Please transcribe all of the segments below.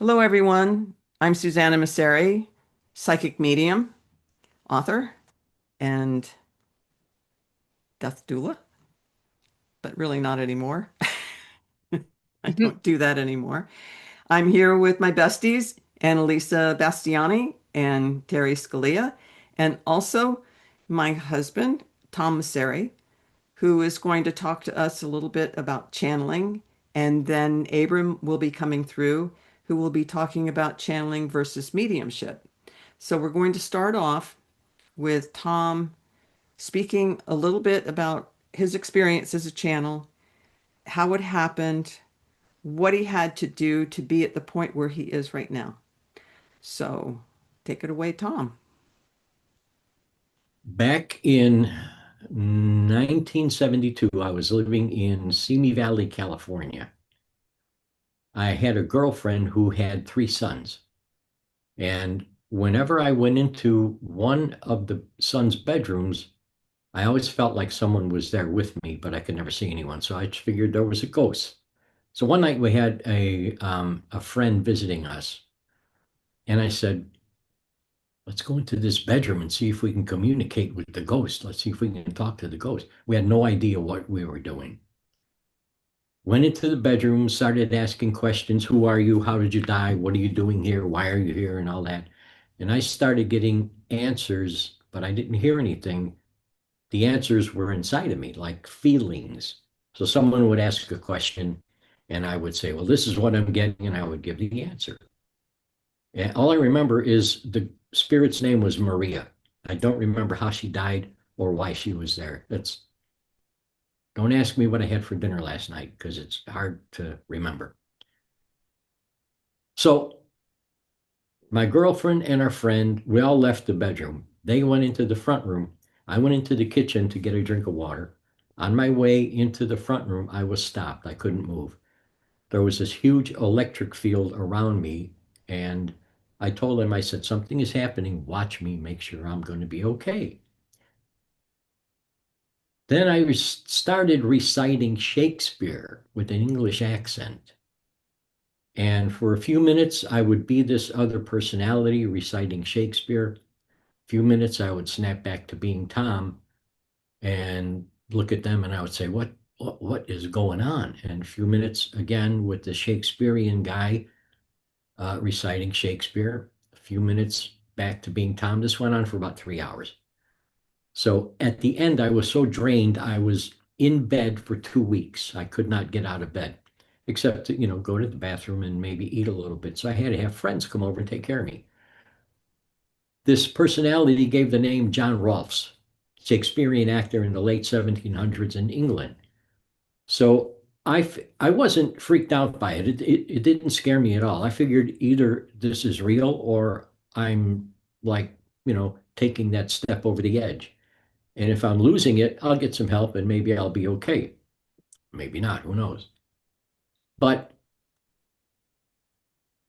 Hello, everyone. I'm Susanna Massari, psychic medium, author, and death doula, but really not anymore. I don't do that anymore. I'm here with my besties, Annalisa Bastiani and Terry Scalia, and also my husband, Tom Massari, who is going to talk to us a little bit about channeling. And then Abram will be coming through, who will be talking about channeling versus mediumship. So we're going to start off with Tom speaking a little bit about his experience as a channel, how it happened, what he had to do to be at the point where he is right now. So take it away, Tom. Back in 1972, I was living in Simi Valley, California. I had a girlfriend who had three sons. And whenever I went into one of the sons' bedrooms, I always felt like someone was there with me, but I could never see anyone. So I just figured there was a ghost. So one night we had a friend visiting us, and I said, let's go into this bedroom and see if we can communicate with the ghost. Let's see if we can talk to the ghost. We had no idea what we were doing. Went into the bedroom, started asking questions. Who are you? How did you die? What are you doing here? Why are you here? And all that. And I started getting answers, but I didn't hear anything. The answers were inside of me, like feelings. So someone would ask a question, and I would say, well, this is what I'm getting, and I would give the answer. And all I remember is the spirit's name was Maria. I don't remember how she died or why she was there. That's Don't ask me what I had for dinner last night because it's hard to remember. So my girlfriend and our friend, we all left the bedroom. They went into the front room. I went into the kitchen to get a drink of water. On my way into the front room, I was stopped. I couldn't move. There was this huge electric field around me, and I told him, I said, something is happening. Watch me, make sure I'm going to be okay. Then I started reciting Shakespeare with an English accent. And for a few minutes, I would be this other personality reciting Shakespeare. A few minutes, I would snap back to being Tom and look at them, and I would say, what is going on? And a few minutes again with the Shakespearean guy reciting Shakespeare. A few minutes back to being Tom. This went on for about 3 hours. So at the end, I was so drained, I was in bed for 2 weeks. I could not get out of bed, except to, go to the bathroom and maybe eat a little bit. So I had to have friends come over and take care of me. This personality gave the name John Rolfes, Shakespearean actor in the late 1700s in England. So I wasn't freaked out by it. It didn't scare me at all. I figured either this is real or I'm like, taking that step over the edge. And if I'm losing it, I'll get some help and maybe I'll be okay. Maybe not, who knows? But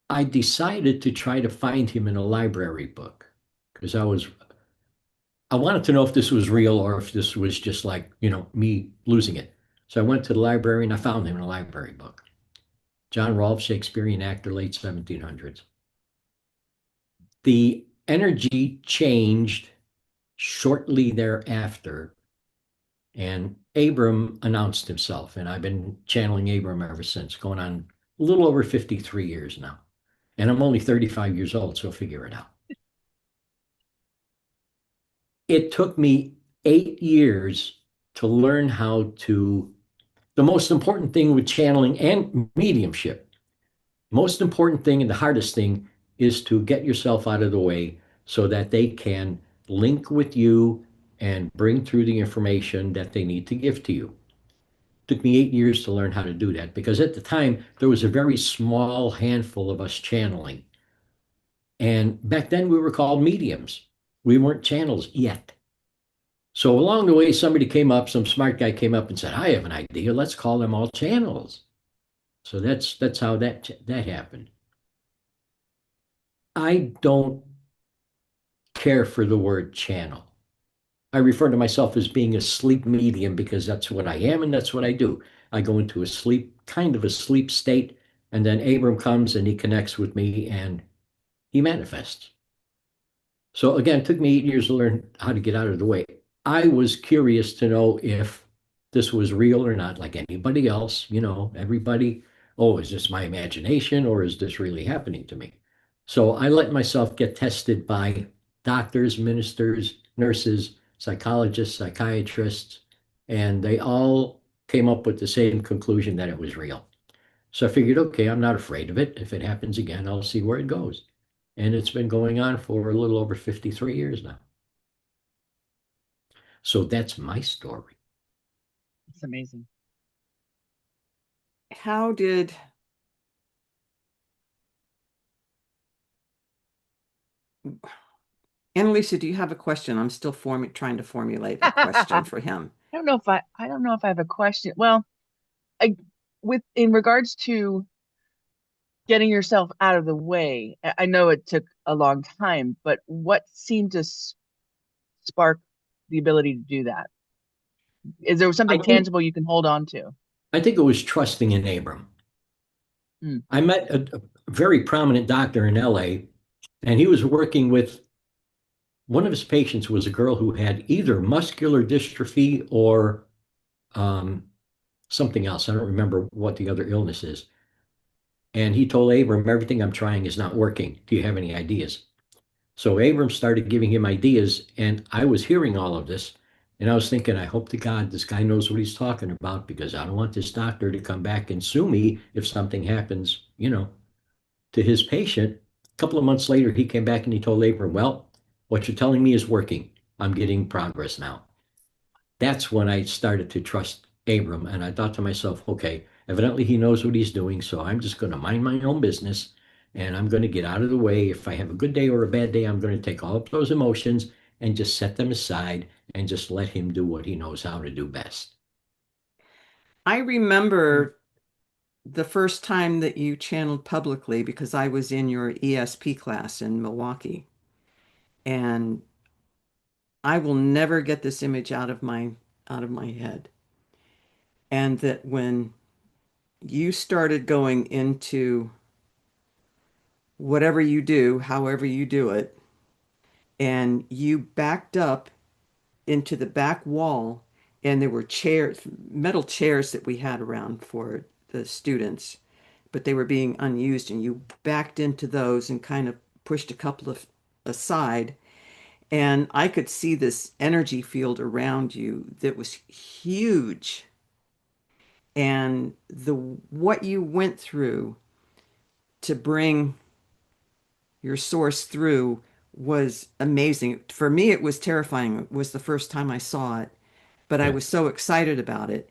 I decided to try to find him in a library book because I wanted to know if this was real or if this was just like, me losing it. So I went to the library and I found him in a library book. John Rolfe, Shakespearean actor, late 1700s. The energy changed shortly thereafter, and Abram announced himself. And I've been channeling Abram ever since, going on a little over 53 years now. And I'm only 35 years old, so figure it out. It took me 8 years to learn how to, the most important thing with channeling and mediumship, most important thing and the hardest thing is to get yourself out of the way so that they can link with you and bring through the information that they need to give to you. It took me 8 years to learn how to do that because at the time there was a very small handful of us channeling. And back then we were called mediums. We weren't channels yet. So along the way, somebody came up, some smart guy came up and said, I have an idea. Let's call them all channels. So that's how that happened. I don't care for the word channel. I refer to myself as being a sleep medium because that's what I am and that's what I do. I go into kind of a sleep state, And then Abram comes and he connects with me and he manifests. So again, it took me 8 years to learn how to get out of the way. I was curious to know if this was real or not, like anybody else, everybody, oh, is this my imagination or is this really happening to me? So I let myself get tested by doctors, ministers, nurses, psychologists, psychiatrists, and they all came up with the same conclusion that it was real. So I figured, okay, I'm not afraid of it. If it happens again, I'll see where it goes. And it's been going on for a little over 53 years now. So that's my story. It's amazing. How did Annalisa, do you have a question? I'm still trying to formulate a question for him. I don't know if I have a question. Well, I with in regards to getting yourself out of the way, I know it took a long time, but what seemed to spark the ability to do that? Is there I something think tangible you can hold on to? I think it was trusting in Abram. Mm. I met a very prominent doctor in LA, and he was working with one of his patients was a girl who had either muscular dystrophy or um, something else. I don't remember what the other illness is. And he told Abram, everything I'm trying is not working. Do you have any ideas? So Abram started giving him ideas, and I was hearing all of this, and I was thinking, I hope to God this guy knows what he's talking about because I don't want this doctor to come back and sue me if something happens, to his patient. A couple of months later, he came back and he told Abram, well, what you're telling me is working. I'm getting progress now. That's when I started to trust Abram. And I thought to myself, okay, evidently he knows what he's doing. So I'm just going to mind my own business and I'm going to get out of the way. If I have a good day or a bad day, I'm going to take all of those emotions and just set them aside and just let him do what he knows how to do best. I remember the first time that you channeled publicly because I was in your ESP class in Milwaukee. And I will never get this image out of my head. And that when you started going into whatever you do, however you do it, and you backed up into the back wall, and there were chairs, metal chairs that we had around for the students, but they were being unused, and you backed into those and kind of pushed a couple of aside, and I could see this energy field around you that was huge. And the what you went through to bring your source through was amazing. For me, it was terrifying. It was the first time I saw it, but I Yeah. was so excited about it.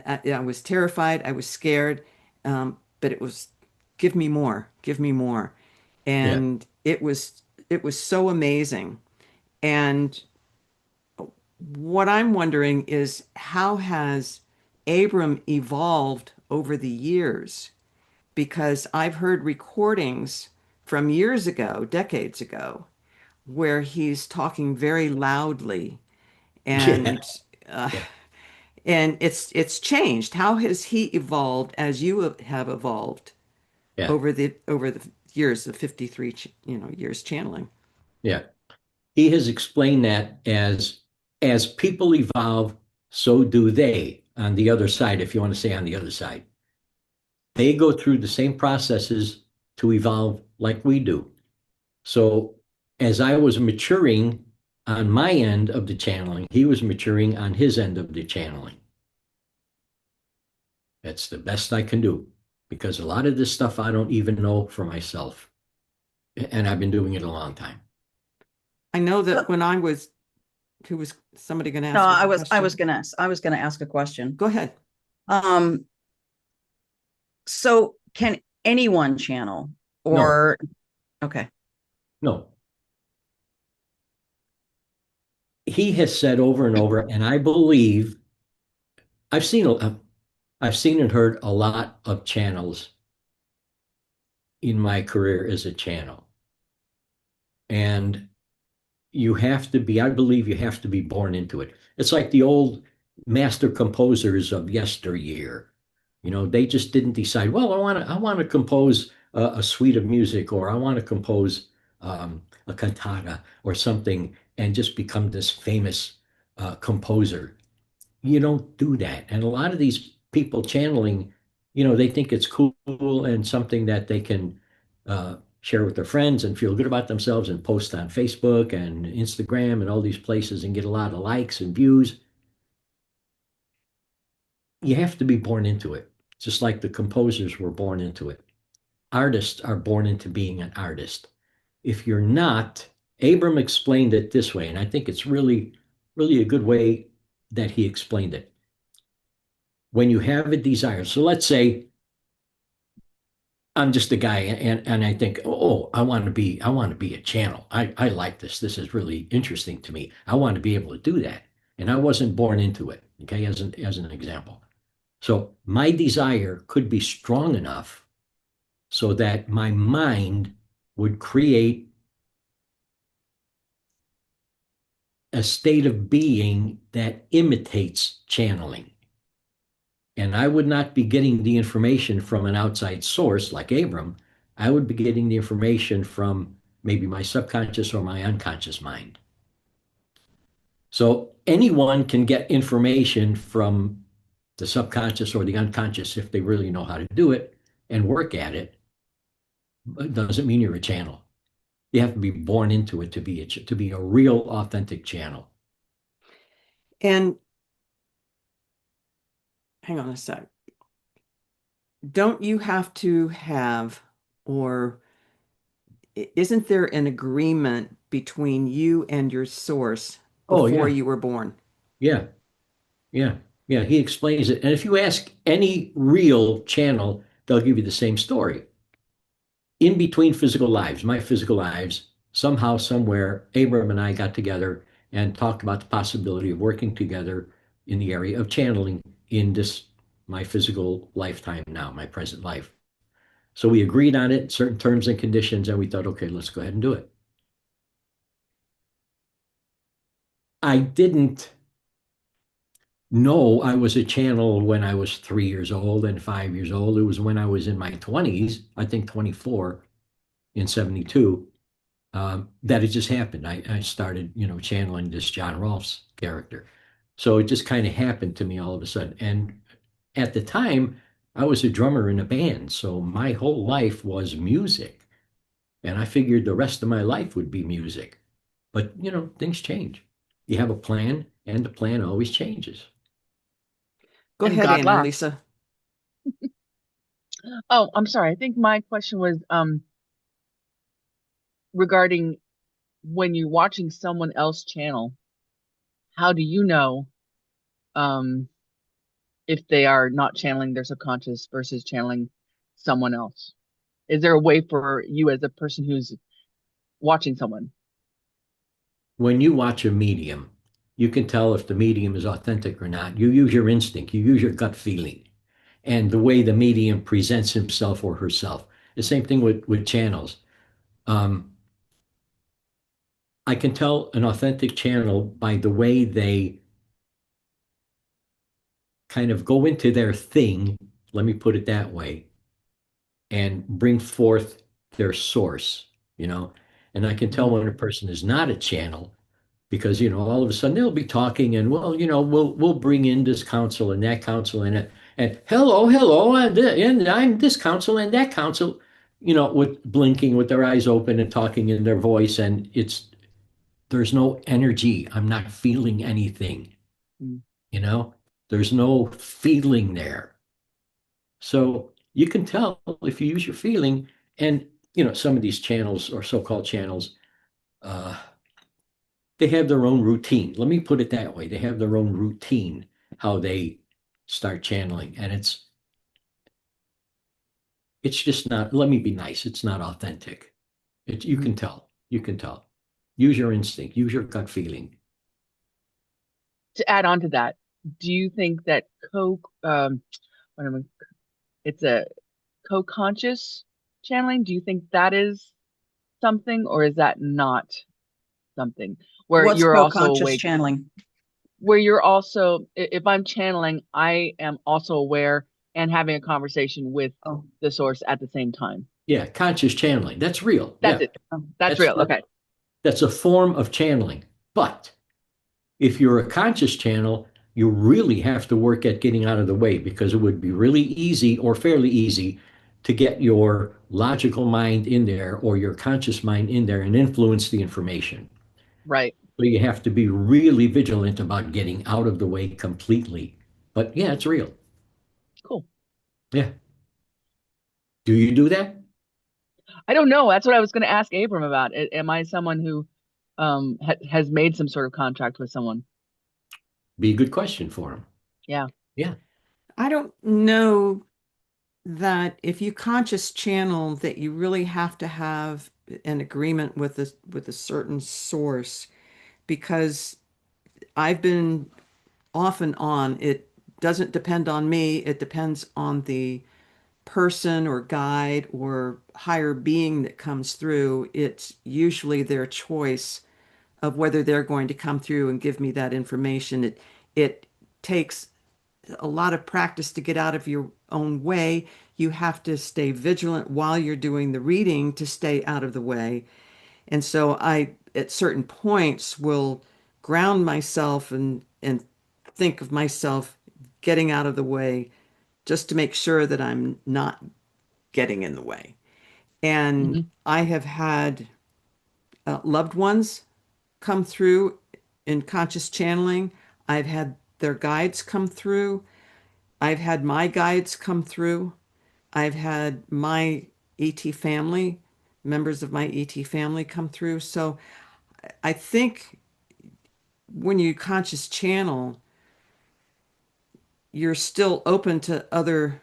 I was terrified. I was scared, but it was give me more, give me more, Yeah. and it was so amazing. And what I'm wondering is how has Abram evolved over the years? Because I've heard recordings from years ago, decades ago, where he's talking very loudly Yeah. and uh, Yeah. and it's changed. How has he evolved as you have evolved Yeah. over the years, the 53 years channeling? Yeah. He has explained that as people evolve, so do they on the other side, if you want to say on the other side. They go through the same processes to evolve like we do. So as I was maturing on my end of the channeling, he was maturing on his end of the channeling. That's the best I can do because a lot of this stuff I don't even know for myself. And I've been doing it a long time. I know that when I was, who was somebody going to No, ask a I question? was gonna ask a question. Go ahead. Um, so can anyone channel No, or okay. no. He has said over and over, and I believe I've seen I've seen and heard a lot of channels in my career as a channel. And you have to be, I believe you have to be born into it. It's like the old master composers of yesteryear. They just didn't decide, well, I want to compose a suite of music, or I want to compose a cantata or something, and just become this famous composer. You don't do that. And a lot of these people channeling, they think it's cool and something that they can share with their friends and feel good about themselves and post on Facebook and Instagram and all these places and get a lot of likes and views. You have to be born into it, just like the composers were born into it. Artists are born into being an artist. If you're not, Abram explained it this way, and I think it's really, really a good way that he explained it. When you have a desire, so let's say I'm just a guy, and I think, oh, I want to be a channel. I like this. This is really interesting to me. I want to be able to do that. And I wasn't born into it, okay, as an example. So my desire could be strong enough so that my mind would create a state of being that imitates channeling. And I would not be getting the information from an outside source like Abram. I would be getting the information from maybe my subconscious or my unconscious mind. So anyone can get information from the subconscious or the unconscious if they really know how to do it and work at it. But it doesn't mean you're a channel. You have to be born into it to be a real authentic channel. And hang on a sec. Don't you have to have, or isn't there an agreement between you and your source Oh before yeah, you were born? yeah, yeah, yeah. He explains it, and if you ask any real channel, they'll give you the same story. In between physical lives, my physical lives, somehow, somewhere, Abram and I got together and talked about the possibility of working together in the area of channeling in this my physical lifetime now, my present life. So we agreed on it, certain terms and conditions, and we thought, okay, let's go ahead and do it. I didn't know I was a channel when I was 3 years old and 5 years old. It was when I was in my 20s, I think 24 in 72, that it just happened. I started, channeling this John Rolfe's character. So it just kind of happened to me all of a sudden. And at the time, I was a drummer in a band. So my whole life was music. And I figured the rest of my life would be music. But, things change. You have a plan, and the plan always changes. Go And ahead, God laughs. Annalisa. Oh, I'm sorry. I think my question was regarding when you're watching someone else channel, how do you know um if they are not channeling their subconscious versus channeling someone else? Is there a way for you as a person who's watching someone? When you watch a medium, you can tell if the medium is authentic or not. You use your instinct, you use your gut feeling, and the way the medium presents himself or herself. The same thing with channels. Um, I can tell an authentic channel by the way they kind of go into their thing, let me put it that way, and bring forth their source, you know. And I can tell Mhm. when a person is not a channel because all of a sudden they'll be talking and well, we'll bring in this council and that council and hello, and I'm this council and that council, with blinking with their eyes open and talking in their voice, and there's no energy. I'm not feeling anything, Mm. you know. There's no feeling there. So you can tell if you use your feeling, and some of these channels or so-called channels, uh, they have their own routine. Let me put it that way. They have their own routine, how they start channeling. And it's just not, let me be nice, it's not authentic. You Mhm. can tell. You can tell. Use your instinct, use your gut feeling. To add on to that, do you think that what am I, it's a co-conscious channeling? Do you think that is something, or is that not something where What's you're also co-conscious awake? channeling? Where you're also, if I'm channeling, I am also aware and having a conversation with Oh, the source at the same time. Yeah, conscious channeling. That's real. That's Yeah, it. That's that's real. Okay. that's a form of channeling. But if you're a conscious channel, you really have to work at getting out of the way, because it would be really easy or fairly easy to get your logical mind in there or your conscious mind in there and influence the information. Right. So you have to be really vigilant about getting out of the way completely. But yeah, it's real. Cool. Yeah. Do you do that? I don't know. That's what I was going to ask Abram about. Am I someone who has made some sort of contract with someone? Be a good question for him. Yeah. Yeah. I don't know that if you conscious channel that you really have to have an agreement with a certain source, because I've been off and on. It doesn't depend on me. It depends on the person or guide or higher being that comes through. It's usually their choice of whether they're going to come through and give me that information. It takes a lot of practice to get out of your own way. You have to stay vigilant while you're doing the reading to stay out of the way. And so I, at certain points, will ground myself and think of myself getting out of the way just to make sure that I'm not getting in the way. And Hmm. I have had loved ones come through in conscious channeling. I've had their guides come through. I've had my guides come through. I've had my ET family, members of my ET family come through. So I think when you conscious channel, you're still open to other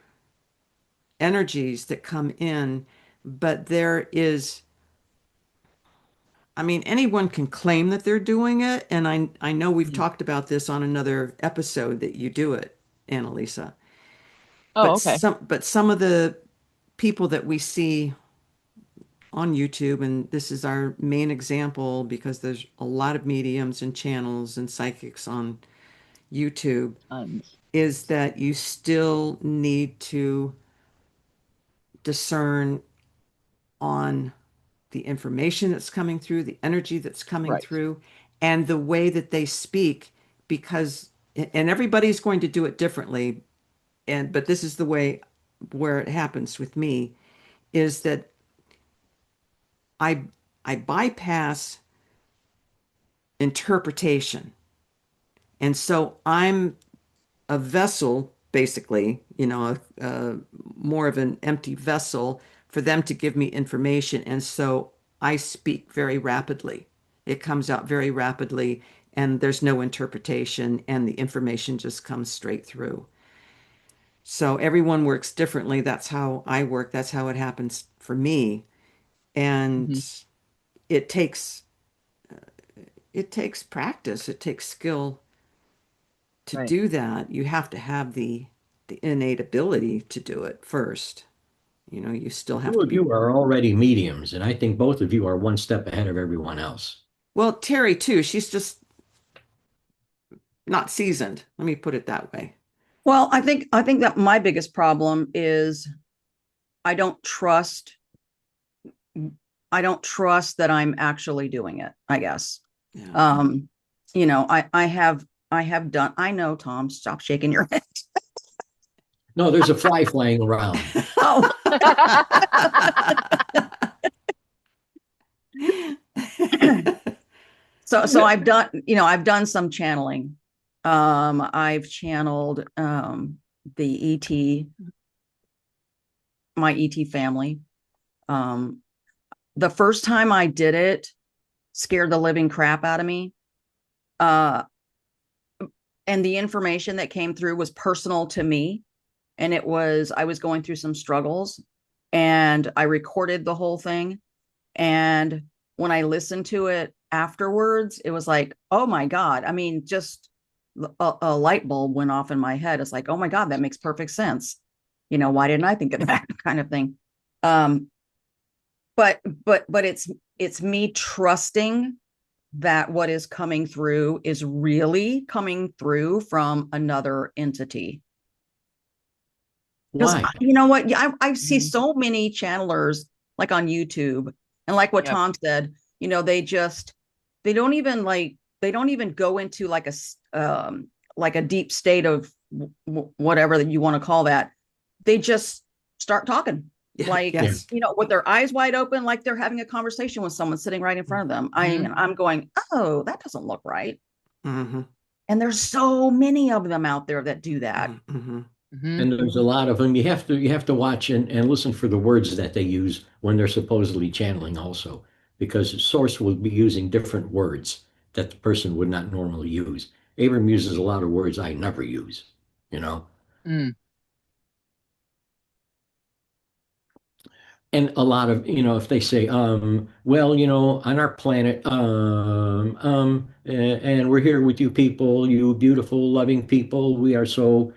energies that come in, but there is, I mean, anyone can claim that they're doing it. And I know we've talked about this on another episode that you do it, Annalisa. Oh, okay. But some of the people that we see on YouTube, and this is our main example because there's a lot of mediums and channels and psychics on YouTube, Tons. is that you still need to discern on the information that's coming through, the energy that's coming Right. through, and the way that they speak, because, and everybody's going to do it differently. And, but this is the way where it happens with me is that I, I bypass interpretation. And so I'm a vessel, basically, more of an empty vessel for them to give me information. And so I speak very rapidly. It comes out very rapidly, and there's no interpretation, and the information just comes straight through. So everyone works differently. That's how I work. That's how it happens for me. And Hmm. it takes it takes practice. It takes skill to Right. do that. You have to have the innate ability to do it first. You still have Two to of be. you are already mediums, and I think both of you are one step ahead of everyone else. Well, Terry too. She's just not seasoned. Let me put it that way. well, I think that my biggest problem is I don't trust I don't trust that I'm actually doing it, I guess. Yeah. Um, I have done, I know, Tom, stop shaking your head. No, there's a fly flying around. Oh, so I've done some channeling. I've channeled the my ET family. The first time I did it scared the living crap out of me. Uh, and the information that came through was personal to me. And I was going through some struggles, and I recorded the whole thing. And when I listened to it afterwards, it was like, oh my God. I mean, just a light bulb went off in my head. It's like, oh my God, that makes perfect sense. Why didn't I think of that kind of thing? Um, but it's me trusting that what is coming through is really coming through from another entity. Because Why? you know what? I see Mhm. so many channelers like on YouTube, and like what Yep. Tom said, they don't even they don't even go into like a deep state of whatever that you want to call that. They just start talking. Yeah, Like, yes. with their eyes wide open, like they're having a conversation with someone sitting right in front of them. I'm going, oh, that doesn't look right. Mm-hmm. And there's so many of them out there that do that. Mm-hmm. Mhm. And there's a lot of them. You have to watch and listen for the words that they use when they're supposedly channeling also, because the source will be using different words that the person would not normally use. Abram uses a lot of words I never use, you know. Mm. And a lot of, if they say, well, on our planet, and we're here with you people, you beautiful, loving people, we are so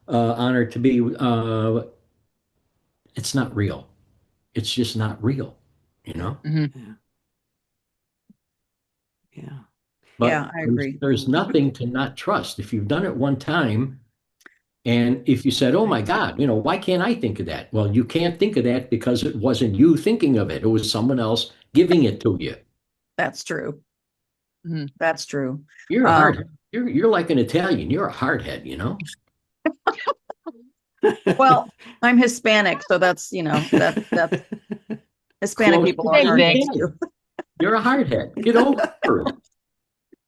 honored to be, it's not real. It's just not real, you know? Mhm. Yeah. Yeah. Yeah, But I there's, agree. there's nothing to not trust. If you've done it one time, and if you said, oh my God, why can't I think of that? Well, you can't think of that because it wasn't you thinking of it. It was someone else giving it to you. That's true. Mhm. That's true. You're a Um, hard, you're like an Italian. You're a hardhead, you know? well, I'm Hispanic, so that's that's Hispanic Close people to are Same being hard thing. heads Italian. too. You're a hardhead. Get over it.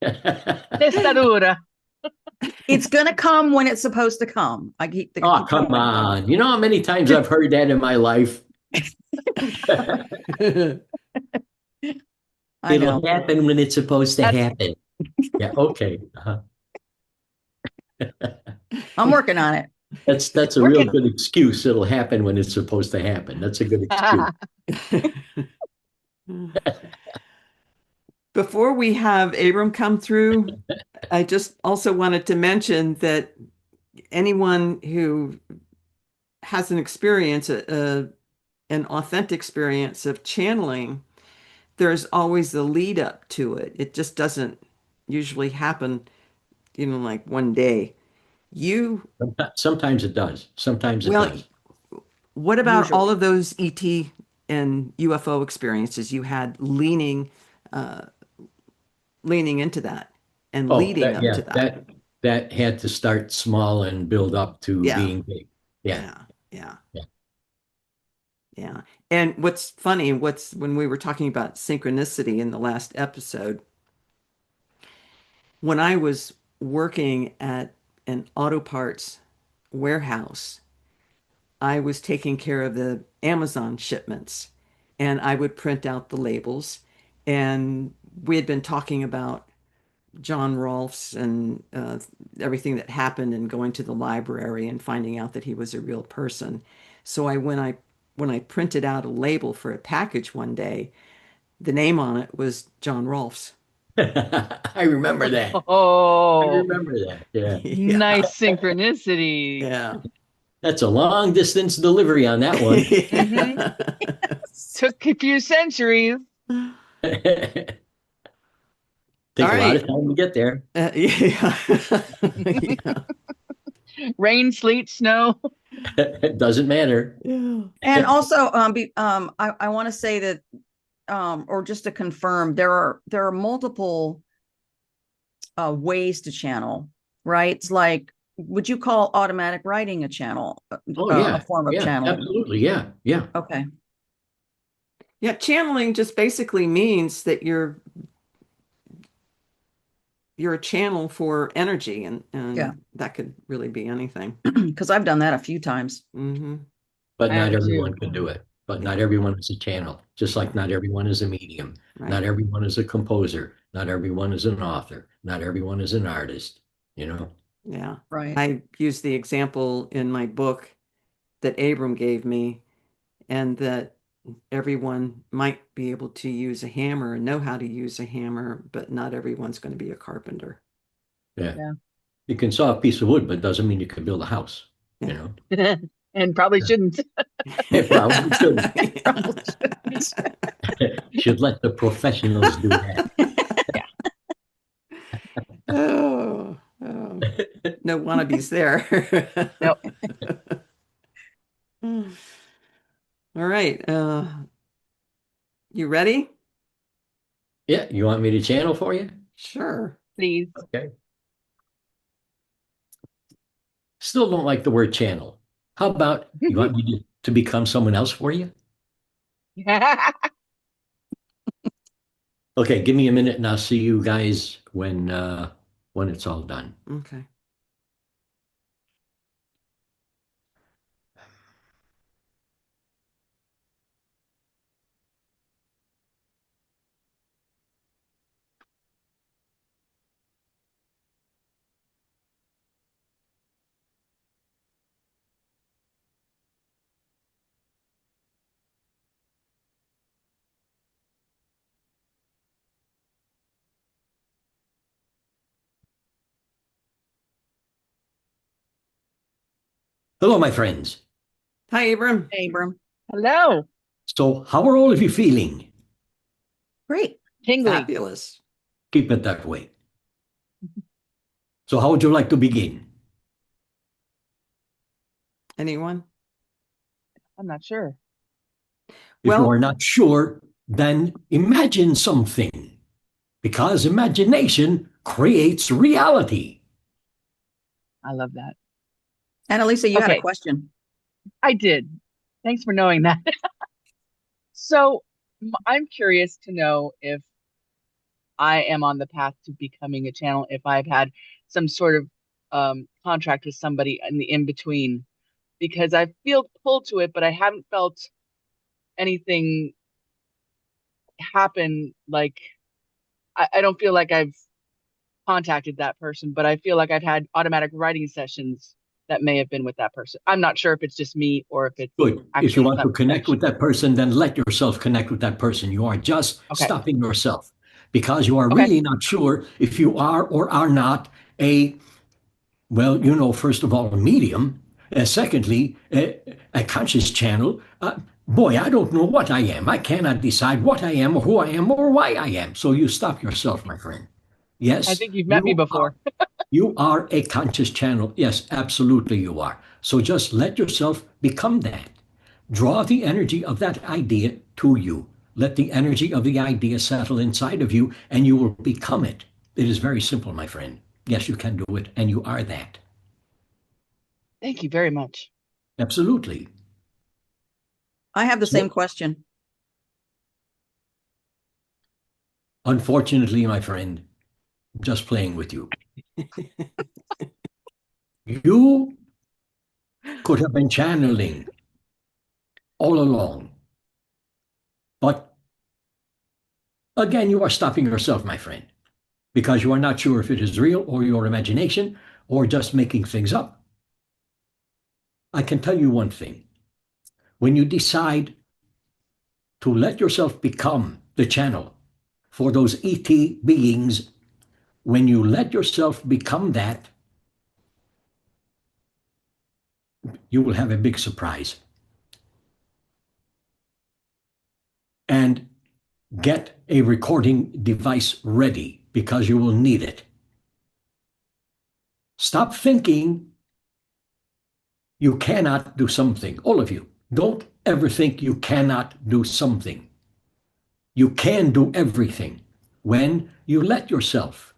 Testadura. It's gonna come when it's supposed to come. I Oh, keep come telling myself. on. You know how many times I've heard that in my life? I It'll know. happen when it's supposed to That's happen. Yeah, okay. I'm working on it. That's a real working. good excuse. It'll happen when it's supposed to happen. That's a good excuse. Before we have Abram come through, I just also wanted to mention that anyone who has an experience, an authentic experience of channeling, there's always the lead up to it. It just doesn't usually happen, like one day. You, Sometimes it does. Sometimes it well, does. what about all Usually. of those ET and UFO experiences you had uh, leaning into that and Oh, leading that up yeah, to that? that had to start small and build up to Yeah, being big. Yeah, yeah, yeah, yeah. yeah. And what's funny, when we were talking about synchronicity in the last episode, when I was working at an auto parts warehouse, I was taking care of the Amazon shipments and I would print out the labels. And we had been talking about John Rolfe's and everything that happened and going to the library and finding out that he was a real person. So when I printed out a label for a package one day, the name on it was John Rolfe's. I remember that. I Oh, remember that. Yeah. Yeah. nice synchronicity. Yeah. That's a long distance delivery on that one. Hmm. Yeah. Took a few centuries. Take All a lot of right. time to get there. Yeah. Yeah. Rain, sleet, snow. It doesn't matter. Yeah. And also, I want to say that, or just to confirm, there are multiple ways to channel, right? It's like, would you call automatic writing a channel, Oh a yeah. form of Yeah, channeling? absolutely. Yeah. Yeah. Okay. Yeah. Channeling just basically means that you're a channel for energy and Yeah. that could really be anything. Because I've done that a few times. Hmm. But I not have everyone too. can do it. But Yeah. not everyone is a channel, just like Right. not everyone is a medium. Right. Not everyone is a composer. Not everyone is an author. Not everyone is an artist, you know? Yeah. Right. I use the example in my book that Abram gave me, and that everyone might be able to use a hammer and know how to use a hammer, but not everyone's going to be a carpenter. Yeah. Yeah. You can saw a piece of wood, but doesn't mean you can build a house, you Yeah. know? And probably shouldn't. It probably shouldn't. Probably shouldn't. Should let the professionals do Oh, oh. that. No wannabes there. Nope. All right. You ready? Yeah, you want me to channel for you? Sure. Please. Okay. Still don't like the word channel. How about you want me to become someone else for you? Okay, give me a minute and I'll see you guys when it's all done. Okay. Hello, my friends. Hi, Abram. Abram. Hello. So, how are all of you feeling? Great. Tingly. Fabulous. Keep it that way. So, how would you like to begin? Anyone? I'm not sure. If you Well, are not sure, then imagine something, because imagination creates reality. I love that. Annalisa, you had a Okay, question. I did. Thanks for knowing that. So I'm curious to know if I am on the path to becoming a channel, if I've had some sort of contract with somebody in the in between, because I feel pulled to it, but I haven't felt anything happen. Like I don't feel like I've contacted that person, but I feel like I've had automatic writing sessions that may have been with that person. I'm not sure if it's just me or if it's Good. If you actually want to some connect with connection. that person, then let yourself connect with that person. You are just Okay. stopping yourself because you are Okay. really not sure if you are or are not a, well, first of all, a medium. Secondly, a conscious channel. Boy, I don't know what I am. I cannot decide what I am or who I am or why I am. So you stop yourself, my friend. I Yes, think you've met me you are. before. You are a conscious channel. Yes, absolutely you are. So just let yourself become that. Draw the energy of that idea to you. Let the energy of the idea settle inside of you and you will become it. It is very simple, my friend. Yes, you can do it and you are that. Thank you very much. Absolutely. I have the same So, question. unfortunately, my friend, I'm just playing with you. You could have been channeling all along. But again, you are stopping yourself, my friend, because you are not sure if it is real or your imagination or just making things up. I can tell you one thing. When you decide to let yourself become the channel for those ET beings, when you let yourself become that, you will have a big surprise. And get a recording device ready because you will need it. Stop thinking you cannot do something. All of you, don't ever think you cannot do something. You can do everything when you let yourself.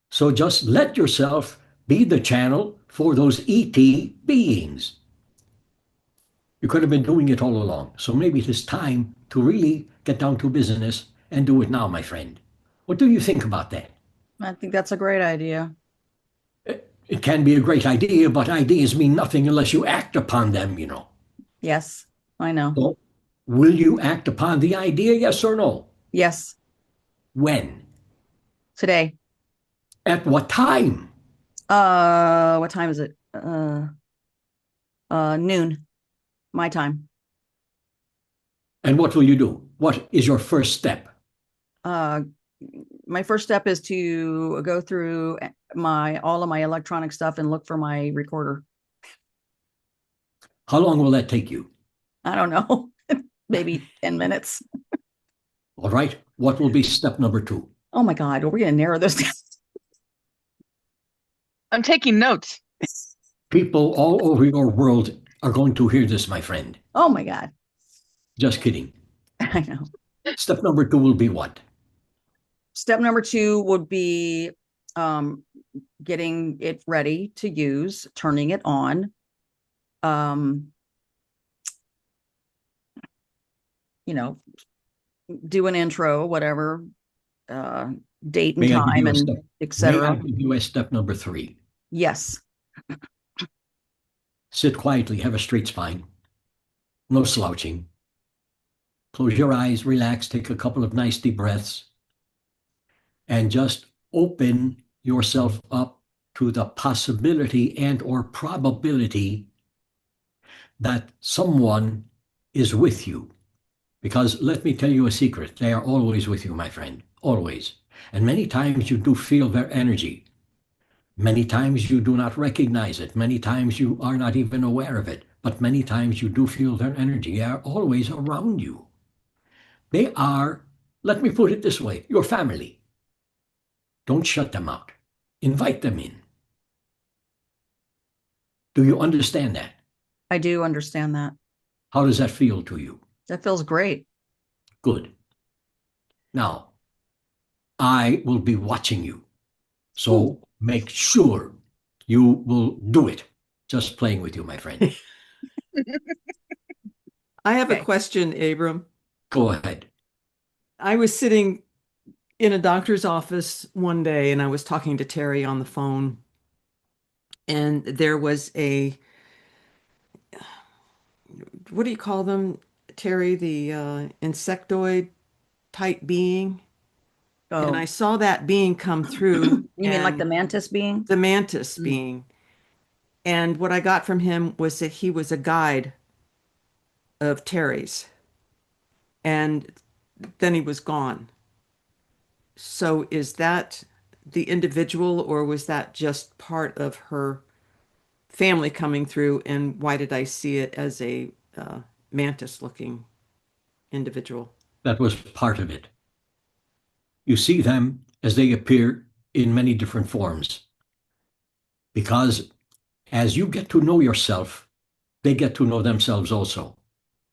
So just let yourself be the channel for those ET beings. You could have been doing it all along. So maybe it is time to really get down to business and do it now, my friend. What do you think about that? I think that's a great idea. It can be a great idea, but ideas mean nothing unless you act upon them. Yes, I know. So, will you act upon the idea, yes or no? Yes, When? today. At what time? What time is it? Noon, my time. And what will you do? What is your first step? Uh, my first step is to go through all of my electronic stuff and look for my recorder. How long will that take you? I don't know, maybe 10 minutes. All right. What will be step number 2? Oh my God, are we going to narrow this down? I'm taking notes. People all over your world are going to hear this, my friend. Oh my God. Just kidding. I know. Step number 2 will be what? Step number 2 would be getting it ready to use, turning it on. You know, do an intro, whatever, date and May I give time you a and step? May I etc. give you a step number 3? Yes. Sit quietly, have a straight spine, no slouching. Close your eyes, relax, take a couple of nice deep breaths, and just open yourself up to the possibility and or probability that someone is with you. Because let me tell you a secret, they are always with you, my friend, always. And many times you do feel their energy. Many times you do not recognize it. Many times you are not even aware of it. But many times you do feel their energy. They are always around you. They are, let me put it this way, your family. Don't shut them out. Invite them in. Do you understand that? I do understand that. How does that feel to you? That feels great. Good. Now, I will be watching you. So Ooh. make sure you will do it. Just playing with you, my friend. I have a Okay. question, Abram. Go ahead. I was sitting in a doctor's office one day and I was talking to Terry on the phone, and there was a, what do you call them, Terry? The insectoid type being. And Oh, I saw that being come through, you mean like the and mantis being? the mantis Mm. being. And what I got from him was that he was a guide of Terry's. And then he was gone. So is that the individual, or was that just part of her family coming through? And why did I see it as a mantis looking individual? That was part of it. You see them as they appear in many different forms because as you get to know yourself, they get to know themselves also.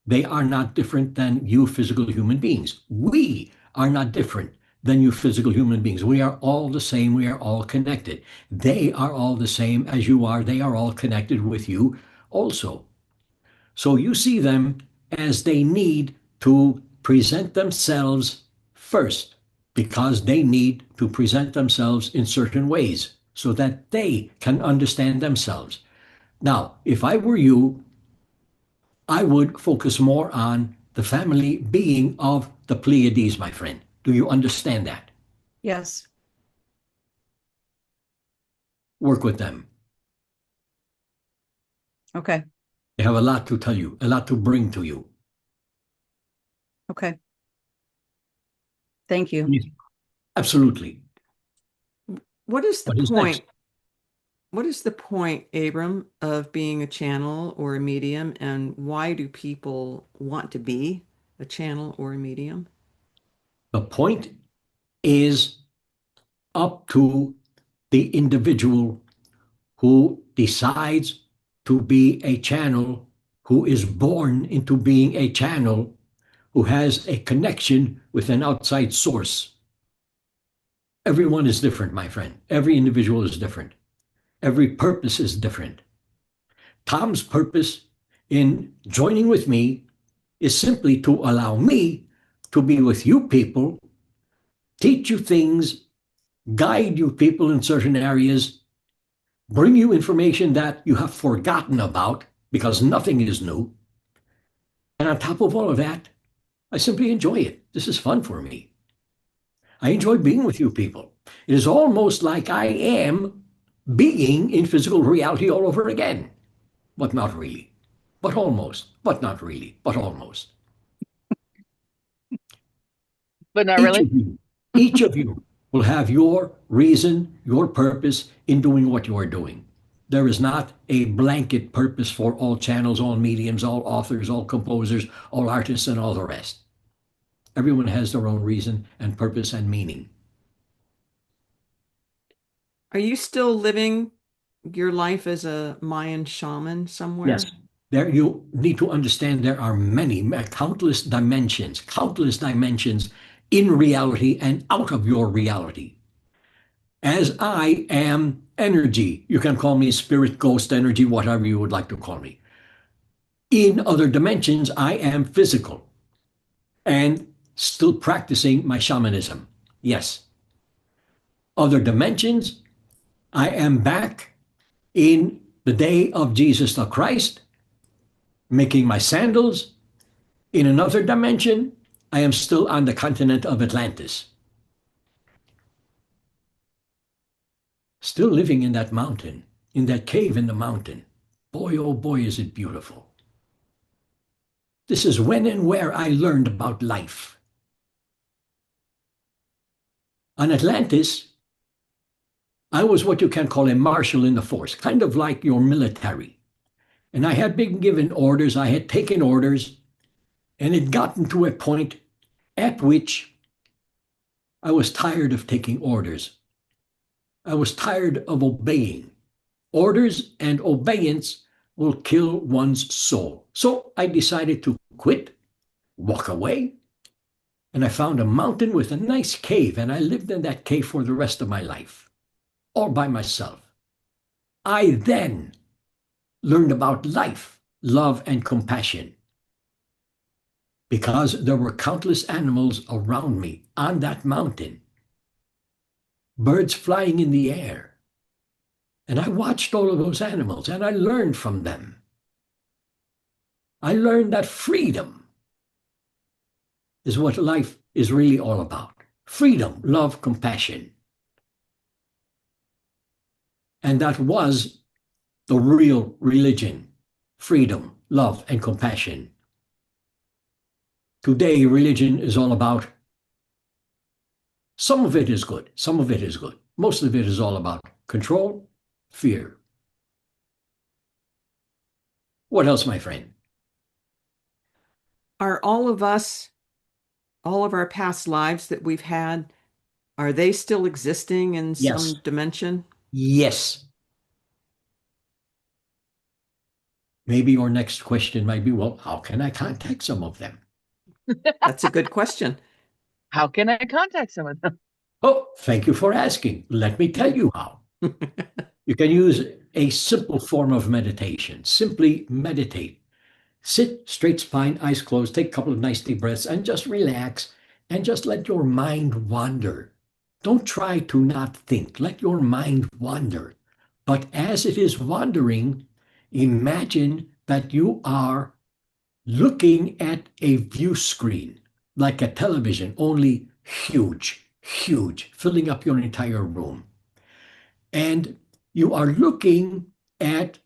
They are not different than you physical human beings. We are not different than you physical human beings. We are all the same. We are all connected. They are all the same as you are. They are all connected with you also. So you see them as they need to present themselves first because they need to present themselves in certain ways so that they can understand themselves. Now, if I were you, I would focus more on the family being of the Pleiades, my friend. Do you understand that? Yes. Work with them. Okay. They have a lot to tell you, a lot to bring to you. Okay. Thank you. Absolutely. What is the What is next? point? What is the point, Abram, of being a channel or a medium, and why do people want to be a channel or a medium? The point is up to the individual who decides to be a channel, who is born into being a channel, who has a connection with an outside source. Everyone is different, my friend. Every individual is different. Every purpose is different. Tom's purpose in joining with me is simply to allow me to be with you people, teach you things, guide you people in certain areas, bring you information that you have forgotten about because nothing is new. And on top of all of that, I simply enjoy it. This is fun for me. I enjoy being with you people. It is almost like I am being in physical reality all over again, but not really, but almost, but not really, but almost. But not Each really. of you, each of you will have your reason, your purpose in doing what you are doing. There is not a blanket purpose for all channels, all mediums, all authors, all composers, all artists, and all the rest. Everyone has their own reason and purpose and meaning. Are you still living your life as a Mayan shaman Yes, somewhere? There you need to understand there are many, countless dimensions in reality and out of your reality. As I am energy, you can call me spirit, ghost, energy, whatever you would like to call me. In other dimensions, I am physical and still practicing my shamanism. Yes. Other dimensions, I am back in the day of Jesus the Christ, making my sandals. In another dimension, I am still on the continent of Atlantis, still living in that mountain, in that cave in the mountain. Boy, oh boy, is it beautiful. This is when and where I learned about life. On Atlantis, I was what you can call a marshal in the force, kind of like your military. And I had been given orders, I had taken orders, and it gotten to a point at which I was tired of taking orders. I was tired of obeying. Orders and obedience will kill one's soul. So I decided to quit, walk away, and I found a mountain with a nice cave, and I lived in that cave for the rest of my life, all by myself. I then learned about life, love, and compassion, because there were countless animals around me on that mountain, birds flying in the air. And I watched all of those animals and I learned from them. I learned that freedom is what life is really all about. Freedom, love, compassion. And that was the real religion. Freedom, love, and compassion. Today, religion is all about, some of it is good, some of it is good. Most of it is all about control, fear. What else, my friend? Are all of us, all of our past lives that we've had, are they still existing in Yes. some dimension? Yes. Maybe your next question might be, well, how can I contact some of them? That's a good question. How can I contact some of them? Oh, thank you for asking. Let me tell you how. You can use a simple form of meditation. Simply meditate. Sit, straight spine, eyes closed, take a couple of nice deep breaths, and just relax and just let your mind wander. Don't try to not think. Let your mind wander. But as it is wandering, imagine that you are looking at a view screen, like a television, only huge, huge, filling up your entire room. And you are looking at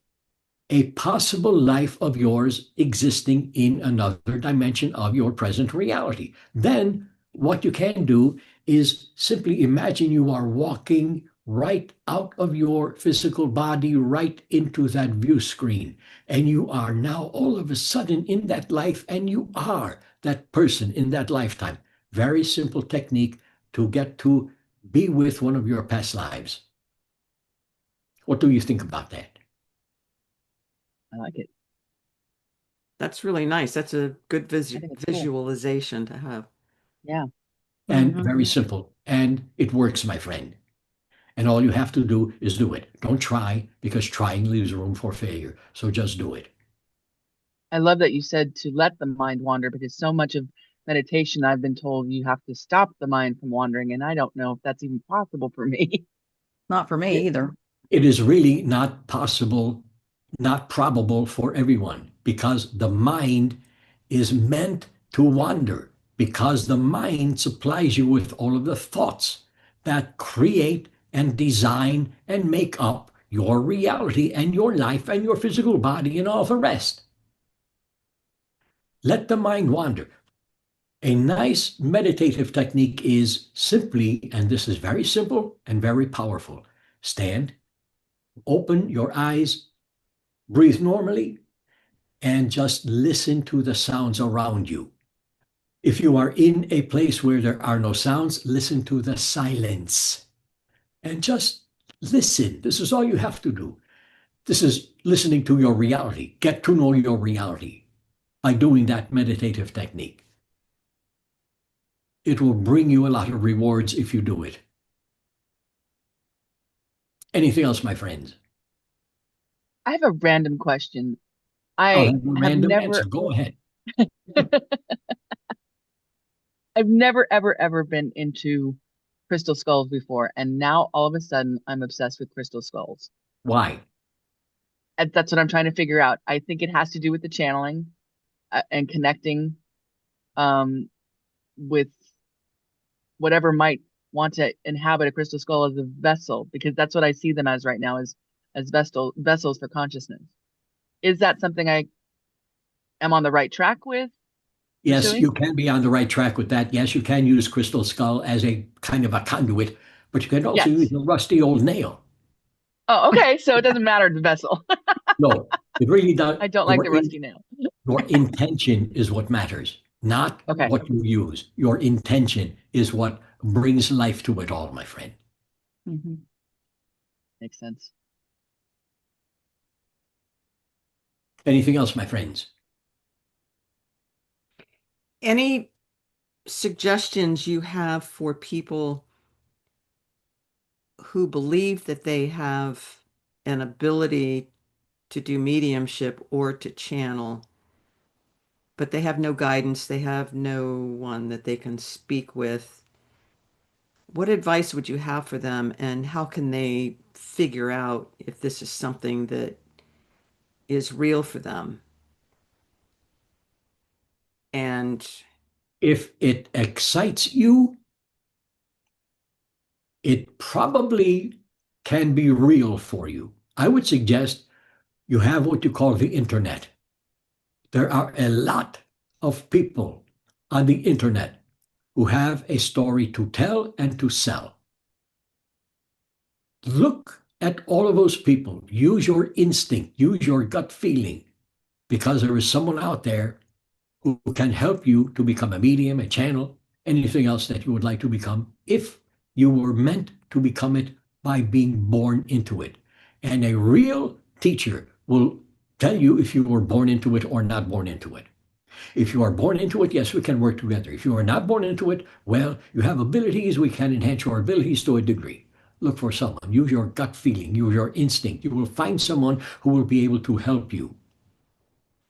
a possible life of yours existing in another dimension of your present reality. Then what you can do is simply imagine you are walking right out of your physical body, right into that view screen. And you are now all of a sudden in that life, and you are that person in that lifetime. Very simple technique to get to be with one of your past lives. What do you think about that? I like it. That's really nice. That's a good I think it's cool. visualization to have. Yeah. And Mhm. very simple. And it works, my friend. And all you have to do is do it. Don't try, because trying leaves room for failure. So just do it. I love that you said to let the mind wander, because so much of meditation I've been told you have to stop the mind from wandering, and I don't know if that's even possible for me. Not for me either. It is really not possible, not probable for everyone, because the mind is meant to wander, because the mind supplies you with all of the thoughts that create and design and make up your reality and your life and your physical body and all the rest. Let the mind wander. A nice meditative technique is simply, and this is very simple and very powerful, stand, open your eyes, breathe normally, and just listen to the sounds around you. If you are in a place where there are no sounds, listen to the silence and just listen. This is all you have to do. This is listening to your reality. Get to know your reality by doing that meditative technique. It will bring you a lot of rewards if you do it. Anything else, my friends? I have a random question. I'll I have a have random never, answer. Go ahead. I've never, ever, ever been into crystal skulls before, and now all of a sudden I'm obsessed with crystal skulls. Why? And that's what I'm trying to figure out. I think it has to do with the channeling and connecting um, with whatever might want to inhabit a crystal skull as a vessel, because that's what I see them as right now, as vessels for consciousness. Is that something I am on the right track with Yes, pursuing? you can be on the right track with that. Yes, you can use crystal skull as a kind of a conduit, but you can also use Yes. a rusty old nail. Oh, okay. So it doesn't matter the vessel. No, it really does. I don't like the rusty nail. Your intention is what matters, not Okay. what you use. Your intention is what brings life to it all, my friend. Mhm. Makes sense. Anything else, my friends? Any suggestions you have for people who believe that they have an ability to do mediumship or to channel, but they have no guidance, they have no one that they can speak with? What advice would you have for them, and how can they figure out if this is something that is real for them? And If it excites you, it probably can be real for you. I would suggest you have what you call the internet. There are a lot of people on the internet who have a story to tell and to sell. Look at all of those people. Use your instinct, use your gut feeling, because there is someone out there who can help you to become a medium, a channel, anything else that you would like to become if you were meant to become it by being born into it. And a real teacher will tell you if you were born into it or not born into it. If you are born into it, yes, we can work together. If you are not born into it, well, you have abilities, we can enhance your abilities to a degree. Look for someone, use your gut feeling, use your instinct. You will find someone who will be able to help you.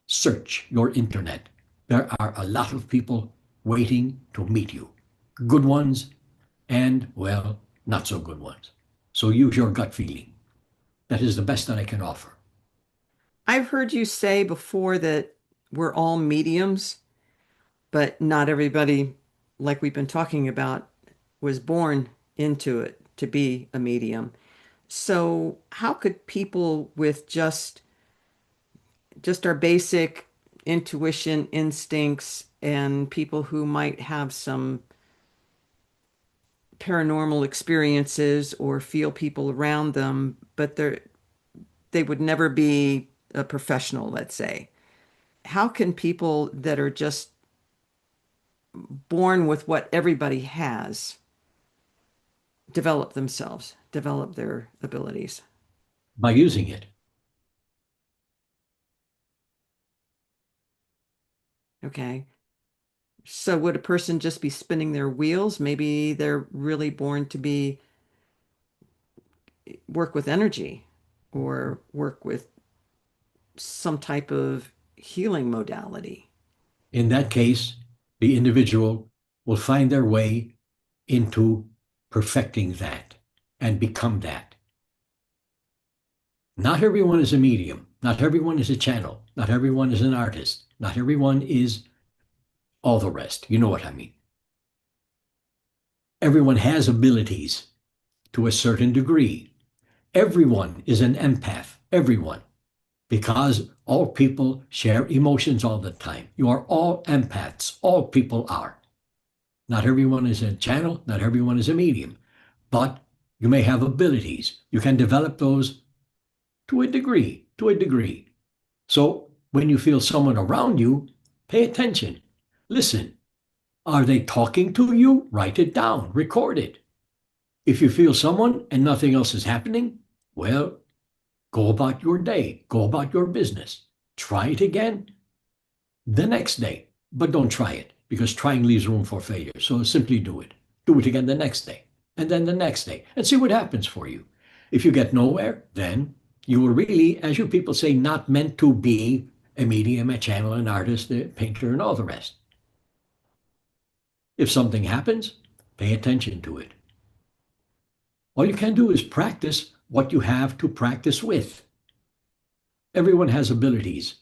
Search your internet. There are a lot of people waiting to meet you. Good ones and, well, not so good ones. So use your gut feeling. That is the best that I can offer. I've heard you say before that we're all mediums, but not everybody, like we've been talking about, was born into it to be a medium. So how could people with just our basic intuition, instincts, and people who might have some paranormal experiences or feel people around them, but they would never be a professional, let's say. How can people that are just born with what everybody has develop themselves, develop their abilities? By using it. Okay. So would a person just be spinning their wheels? Maybe they're really born to be work with energy or work with some type of healing modality. In that case, the individual will find their way into perfecting that and become that. Not everyone is a medium. Not everyone is a channel. Not everyone is an artist. Not everyone is all the rest. You know what I mean. Everyone has abilities to a certain degree. Everyone is an empath. Everyone. Because all people share emotions all the time. You are all empaths. All people are. Not everyone is a channel. Not everyone is a medium. But you may have abilities. You can develop those to a degree, to a degree. So when you feel someone around you, pay attention. Listen. Are they talking to you? Write it down, record it. If you feel someone and nothing else is happening, well, Go about your day. Go about your business. Try it again the next day, but don't try it because trying leaves room for failure. So simply do it. Do it again the next day and then the next day and see what happens for you. If you get nowhere, then you were really, as you people say, not meant to be a medium, a channel, an artist, a painter, and all the rest. If something happens, pay attention to it. All you can do is practice what you have to practice with. Everyone has abilities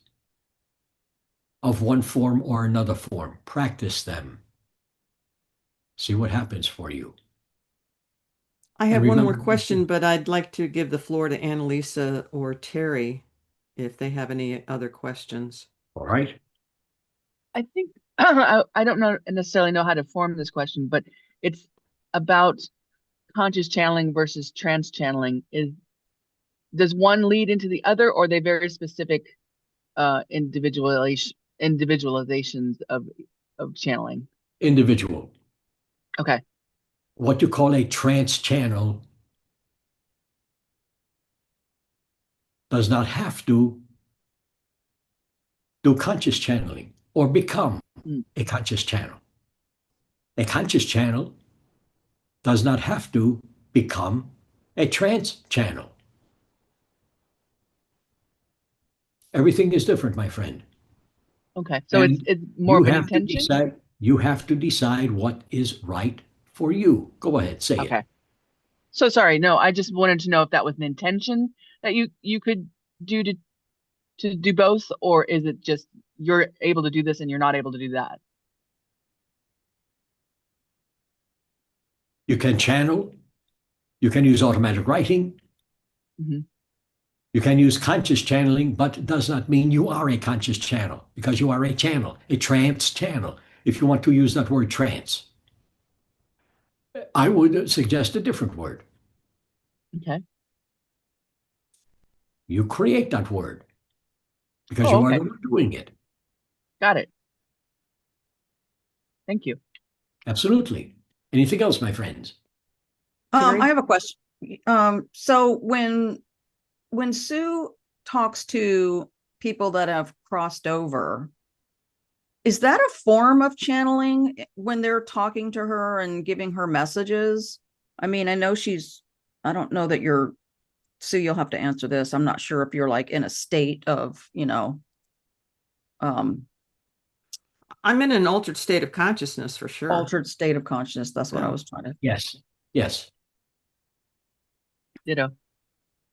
of one form or another form. Practice them. See what happens for you. I have And one more remember, question, but I'd like to give the floor to Annalisa or Terry if they have any other questions. all right? I think I don't necessarily know how to form this question, but it's about conscious channeling versus trance channeling. Does one lead into the other, or are they very specific individualizations of channeling? Individual. Okay. What you call a trance channel does not have to do conscious channeling or become Mm. a conscious channel. A conscious channel does not have to become a trance channel. Everything is different, my friend. Okay. So And it's more you of an have to intention. decide, you have to decide what is right for you. Go ahead, say it. Okay. So sorry. No, I just wanted to know if that was an intention that you could do to do both, or is it just you're able to do this and you're not able to do that? You can channel, you can use automatic writing, Hmm. you can use conscious channeling, but it does not mean you are a conscious channel because you are a channel, a trance channel, if you want to use that word trance. I would suggest a different word. Okay. You create that word because Oh, you are okay. the one doing it. Got it. Thank you. Absolutely. Anything else, my friends? Terry? I have a question. So when Sue talks to people that have crossed over, is that a form of channeling when they're talking to her and giving her messages? I mean, I know I don't know that you're, Sue, you'll have to answer this. I'm not sure if you're like in a state of, um, I'm in an altered state of consciousness for sure. altered state of consciousness. That's what I Yeah. was trying to. Yes. Yes. Ditto.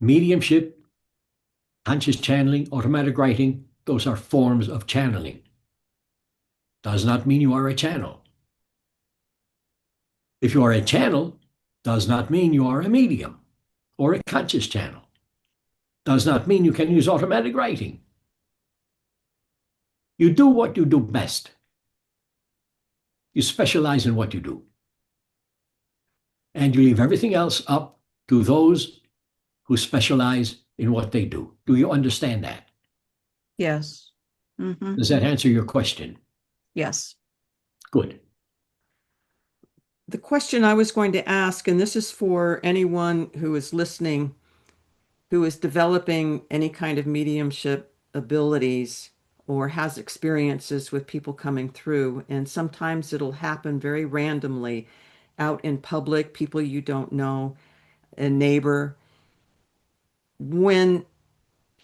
Mediumship, conscious channeling, automatic writing, those are forms of channeling. Does not mean you are a channel. If you are a channel, does not mean you are a medium or a conscious channel. Does not mean you can use automatic writing. You do what you do best. You specialize in what you do. And you leave everything else up to those who specialize in what they do. Do you understand that? Yes. Mm-hmm. Does that answer your question? Yes. Good. The question I was going to ask, and this is for anyone who is listening, who is developing any kind of mediumship abilities or has experiences with people coming through, and sometimes it'll happen very randomly out in public, people you don't know, a neighbor. When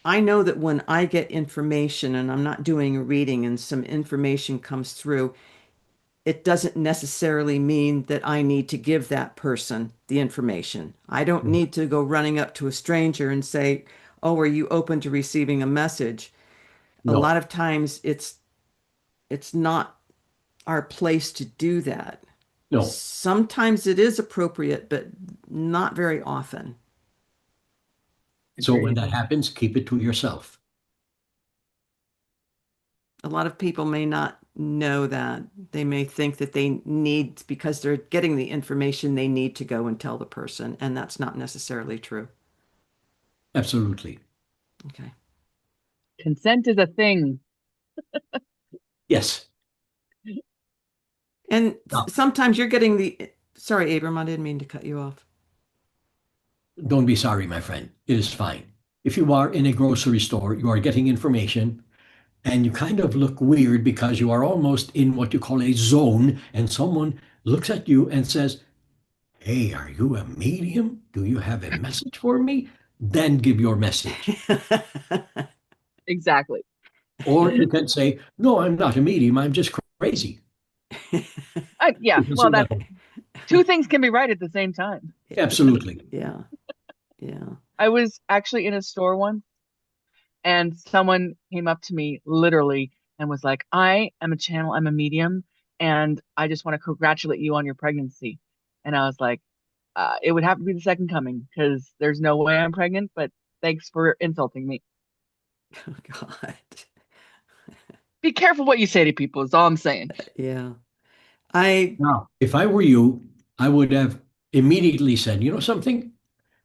I know that when I get information and I'm not doing a reading and some information comes through, it doesn't necessarily mean that I need to give that person the information. I don't need to go running up to a stranger and say, "Oh, are you open to receiving a message?" A No, lot of times it's not our place to do that. no. Sometimes it is appropriate, but not very often. So when Agreed. that happens, keep it to yourself. A lot of people may not know that. They may think that they need, because they're getting the information, they need to go and tell the person, and that's not necessarily true. Absolutely. Okay. Consent is a thing. Yes. And Now, sometimes you're getting sorry, Abram, I didn't mean to cut you off. don't be sorry, my friend. It is fine. if you are in a grocery store, you are getting information, and you kind of look weird because you are almost in what you call a zone, and someone looks at you and says, "Hey, are you a medium? Do you have a message for me?" Then give your message. Exactly. Or you can say, "No, I'm not a medium. I'm just crazy." Yeah. You can say Well, that. that's two things can be right at the same time. Absolutely. Yeah. Yeah. I was actually in a store once and someone came up to me literally and was like, I am a channel, I'm a medium, and I just want to congratulate you on your pregnancy. And I was like, it would have to be the second coming because there's no way I'm pregnant, but thanks for insulting me. Oh, God. Be careful what you say to people, is all I'm saying. Yeah. I, Now, if I were you, I would have immediately said, "You know something?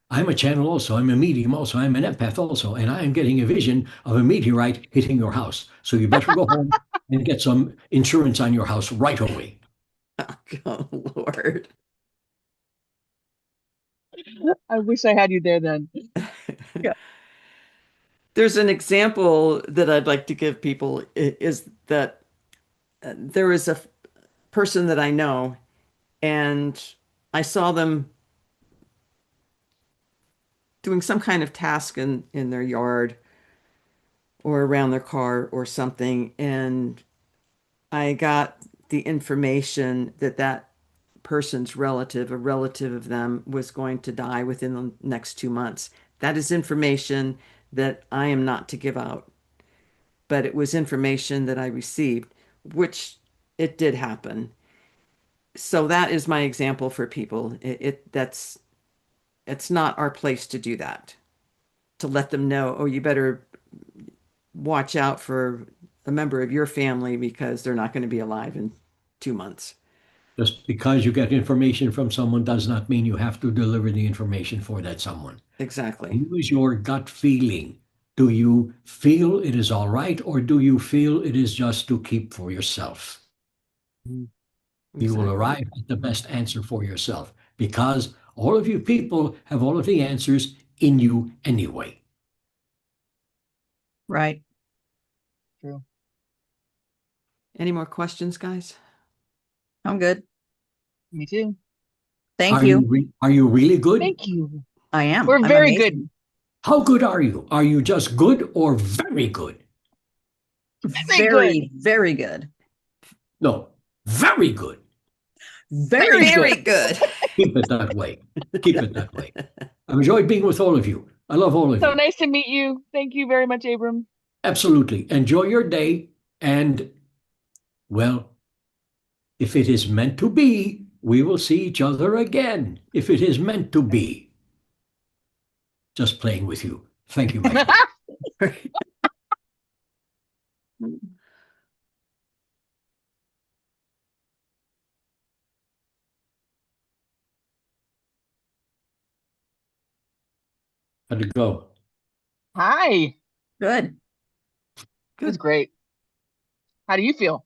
I'm a channel also. I'm a medium also. I'm an empath also. And I am getting a vision of a meteorite hitting your house. So you better go home and get some insurance on your house right away." oh, Lord. I wish I had you there then. Yeah. There's an example that I'd like to give people is that there is a person that I know, and I saw them doing some kind of task in their yard or around their car or something, and I got the information that that person's relative, a relative of them, was going to die within the next 2 months. That is information that I am not to give out, but it was information that I received, which it did happen. So that is my example for people. That's it's not our place to do that. To let them know, oh, you better watch out for a member of your family because they're not going to be alive in 2 months. Just because you get information from someone does not mean you have to deliver the information for that someone. Exactly. Use your gut feeling. Do you feel it is all right, or do you feel it is just to keep for yourself? You will Exactly. arrive at the best answer for yourself because all of you people have all of the answers in you anyway. Right. True. Any more questions, guys? I'm good. Me too. Thank you. Are you really good? Thank you. I am. We're I'm very good. amazing. How good are you? Are you just good or very good? Very good. Very, very good. No, very good. Very Very good. good. Keep it that way. Keep it that way. I've enjoyed being with all of you. I love all of So you. nice to meet you. Thank you very much, Abram. Absolutely. Enjoy your day. And, well, if it is meant to be, we will see each other again. If it is meant to be. Just playing with you. Thank you, my friend. How'd it go? Hi. Good. It was Good. great. How do you feel?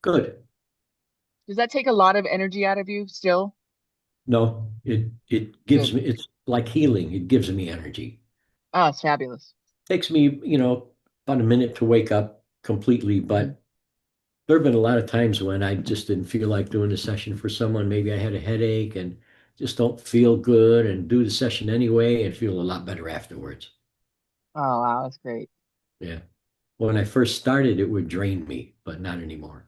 Good. Does that take a lot of energy out of you still? No, it gives Good. me, it's like healing. It gives me energy. Oh, it's fabulous. Takes me, about a minute to wake up completely, Mhm. but there have been a lot of times when I just didn't feel like doing the session for someone. Maybe I had a headache and just don't feel good and do the session anyway and feel a lot better afterwards. Oh, wow, that's great. Yeah. When I first started, it would drain me, but not anymore.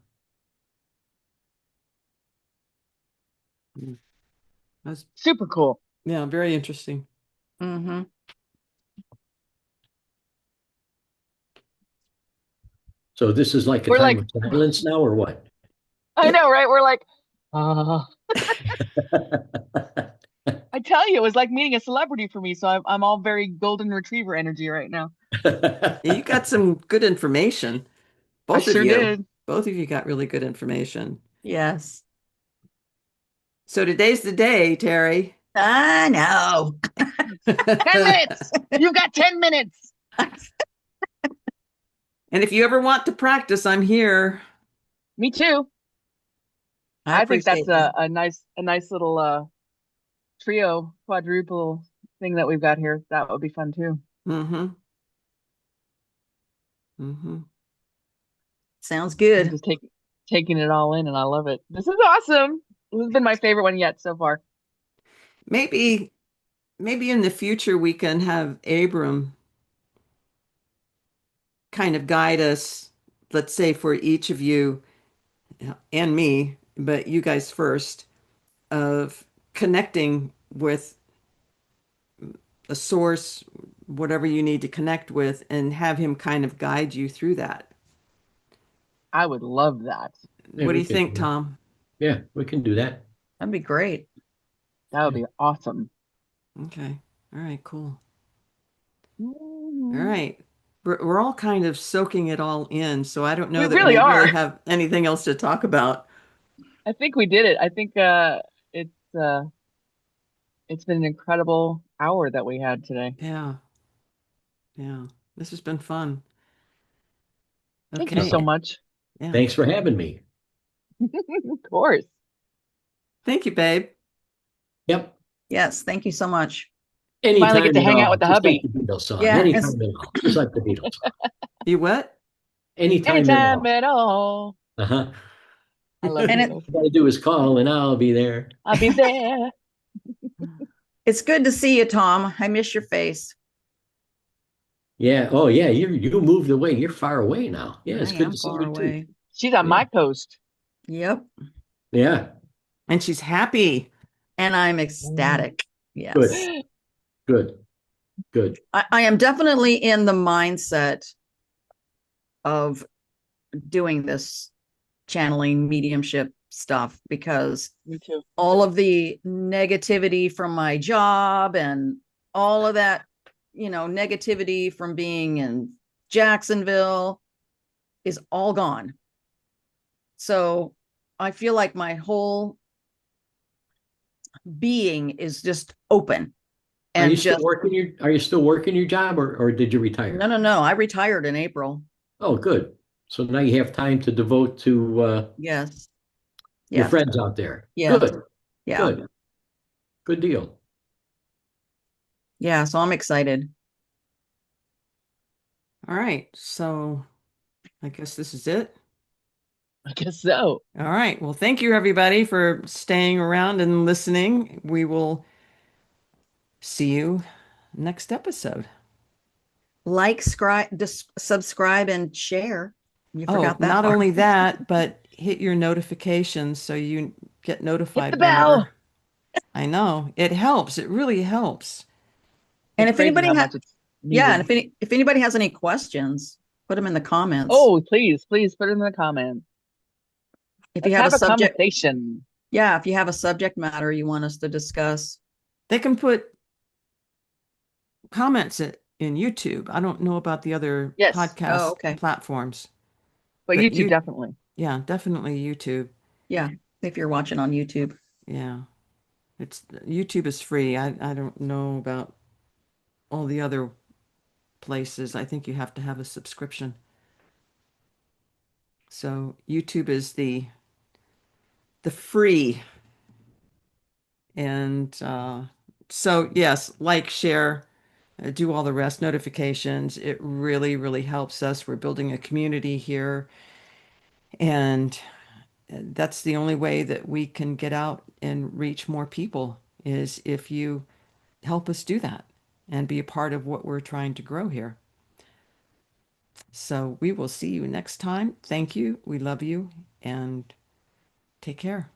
That's, Super cool. yeah, very interesting. Mm-hmm. So this is like a We're time like, of silence now, or what? I know, right? We're like, uh, I tell you, it was like meeting a celebrity for me. So I'm all very golden retriever energy right now. Yeah, you got some good information. I Both of sure you. did. Both of you got really good information. Yes. So today's the day, Terry. I know. 10 minutes. You've got 10 minutes. And if you ever want to practice, I'm here. Me too. I I think that's appreciate that. a nice little trio quadruple thing that we've got here. That would be fun too. Mm-hmm. Mm-hmm. Sounds I'm good. just taking it all in, and I love it. This is awesome. This has been my favorite one yet so far. Maybe, maybe in the future we can have Abram kind of guide us, let's say for each of you and me, but you guys first, of connecting with a source, whatever you need to connect with, and have him kind of guide you through that. I would love that. Yeah, What do we you can think, do that. Tom? Yeah, we can do that. That'd be great. That would Yeah. be awesome. Okay. All right, cool. All Mhm. right. We're all kind of soaking it all in, so I don't We know that really we really are. have anything else to talk about. I think we did it. I think it's uh it's been an incredible hour that we had today. Yeah, yeah. This has been fun. Thank you Uh, so Okay. much. Yeah. Thanks for having me. Of course. Thank you, babe. Yep. Yes, thank you so much. Finally get Anytime to at hang out with all, the just like hubby. the Beatles song. Yeah, Anytime at all, just like the Beatles song. You what? Anytime at Anytime all. at all. Uh-huh. I love the and it Beatles. All you gotta do is call and I'll be there. I'll be there. it's good to see you, Tom. I miss your face. Yeah. Oh, yeah. You moved away. You're far away now. Yeah, I it's good am to see far you too. away. She's on Yeah. my coast. Yep. Yeah. And she's happy. And I'm Mm. ecstatic. Good. Yes. Good. Good. I am definitely in the mindset of doing this channeling mediumship stuff because Me too. all of the negativity from my job and all of that, negativity from being in Jacksonville is all gone. So I feel like my whole being is just open Are you and still just working your job or did you no, retire? no, no. I retired in April. Oh, good. So now you have time to devote to Yes. your Yes. friends out there. Yes. Good. Yeah. Good. Good deal. Yeah. So I'm excited. All right. So I guess this is it. I guess so. All right. Well, thank you everybody for staying around and listening. We will see you next episode. Like, subscribe, and share. You Oh, forgot that not part. only that, but hit your notifications so you get Hit the notified bell. whenever. I know. It helps. It really helps. And It's if crazy anybody how has, much it's yeah, needed. and if anybody has any questions, put them in the comments. Oh, please put it in the comments. If you Let's have a have a subject, conversation. yeah, if you have a subject matter you want us to discuss. They can put comments in YouTube. I don't know about the other Yes, Oh, podcast okay. platforms, but but YouTube definitely. yeah, definitely YouTube. Yeah, if you're watching on YouTube. Yeah. YouTube is free. I don't know about all the other places. I think you have to have a subscription. So YouTube is the free. And so yes, like, share, do all the rest, notifications. It really, really helps us. We're building a community here, and that's the only way that we can get out and reach more people is if you help us do that and be a part of what we're trying to grow here. So we will see you next time. Thank you. We love you and take care.